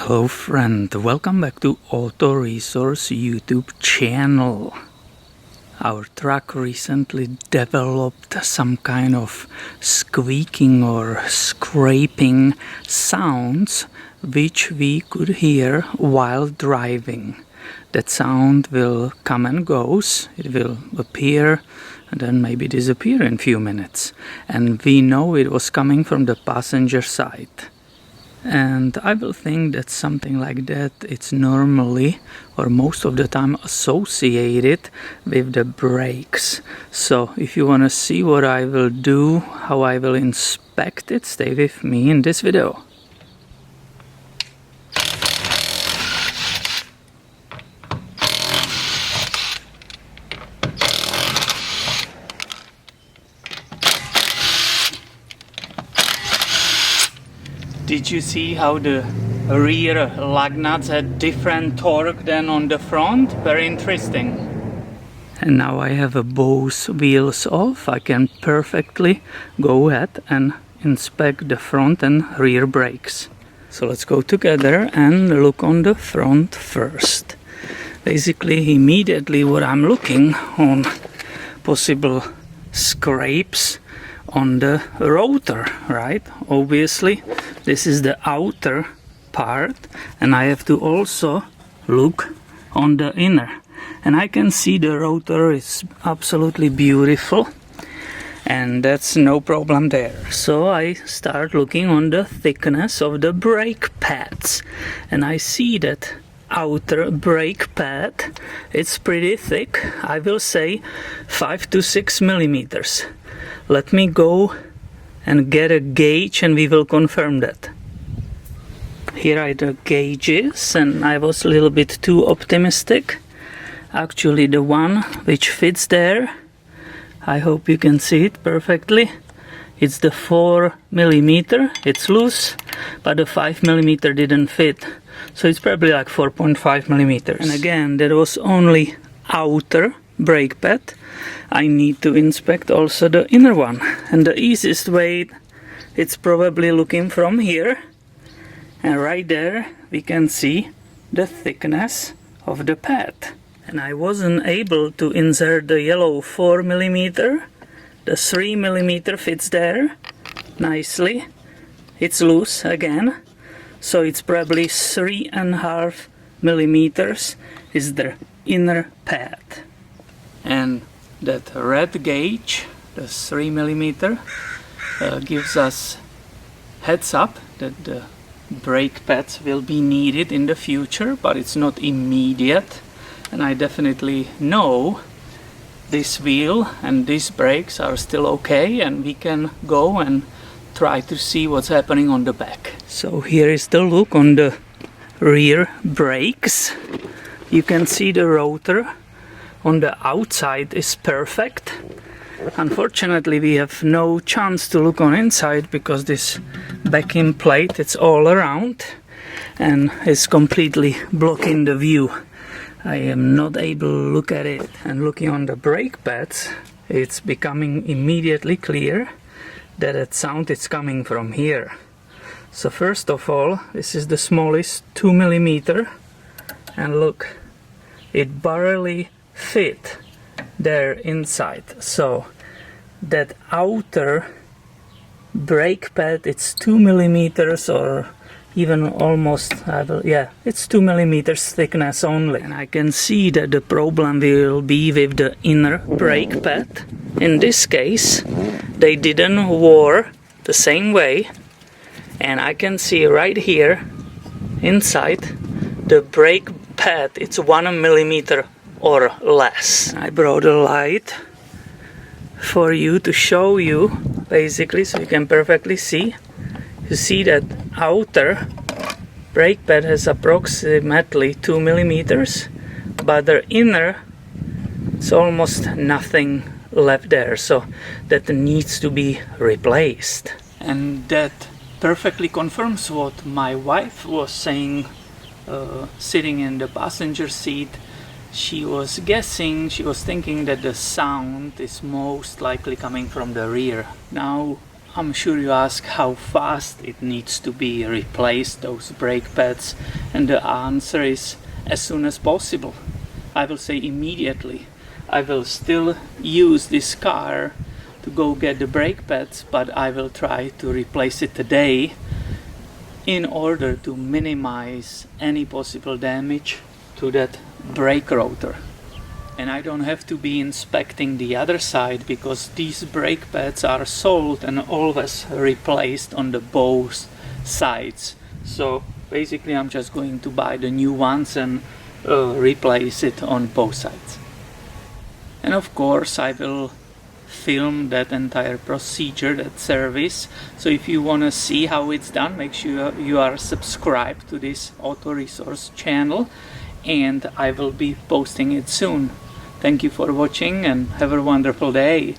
Hello friend, welcome back to Auto Resource YouTube channel. Our truck recently developed some kind of squeaking or scraping sounds which we could hear while driving. That sound will come and goes, it will appear and then maybe disappear in a few minutes. And we know it was coming from the passenger side. And I will think that something like that it's normally or most of the time associated with the brakes. So if you want to see what I will do, how I will inspect it, stay with me in this video. Did you see how the rear lug nuts had different torque than on the front? Very interesting. And now I have both wheels off. I can perfectly go ahead and inspect the front and rear brakes. So let's go together and look on the front first. Basically, immediately what I'm looking on possible scrapes on the rotor, right? Obviously this is the outer part, and I have to also look on the inner, and I can see the rotor is absolutely beautiful and that's no problem there. So I start looking on the thickness of the brake pads, and I see that outer brake pad, it's pretty thick. I will say 5 to 6 millimeters. Let me go and get a gauge and we will confirm that. Here are the gauges, and I was a little bit too optimistic. Actually the one which fits there, I hope you can see it perfectly. It's the 4 millimeter, it's loose, but the 5 millimeter didn't fit. So it's probably like 4.5 millimeters. And again, that was only outer brake pad. I need to inspect also the inner one, and the easiest way, it's probably looking from here, and right there we can see the thickness of the pad. And I wasn't able to insert the yellow 4 millimeter. The 3 millimeter fits there nicely. It's loose again, so it's probably 3.5 millimeters is the inner pad. And that red gauge, the 3 millimeter, gives us heads up that the brake pads will be needed in the future, but it's not immediate. And I definitely know this wheel and these brakes are still okay, and we can go and try to see what's happening on the back. So here is the look on the rear brakes. You can see the rotor on the outside is perfect. Unfortunately we have no chance to look on inside because this backing plate, it's all around and is completely blocking the view. I am not able to look at it. And looking on the brake pads, it's becoming immediately clear that that sound is coming from here. So first of all, this is the smallest 2 millimeter, and look, it barely fit there inside. So that outer brake pad, it's 2 millimeters or even almost, it's 2 millimeters thickness only. And I can see that the problem will be with the inner brake pad. In this case they didn't wore the same way, and I can see right here inside the brake pad, it's 1 millimeter or less. I brought a light for you to show you basically, so you can perfectly see. You see that outer brake pad has approximately 2 millimeters, but the inner, it's almost nothing left there, so that needs to be replaced. And that perfectly confirms what my wife was saying, sitting in the passenger seat. She was guessing, she was thinking that the sound is most likely coming from the rear. Now I'm sure you ask how fast it needs to be replaced, those brake pads, and the answer is as soon as possible. I will say immediately. I will still use this car to go get the brake pads, but I will try to replace it today in order to minimize any possible damage to that brake rotor. And I don't have to be inspecting the other side because these brake pads are sold and always replaced on the both sides. So basically I'm just going to buy the new ones and replace it on both sides. And of course I will film that entire procedure, that service. So if you want to see how it's done, make sure you are subscribed to this auto resource channel, and I will be posting it soon. Thank you for watching and have a wonderful day.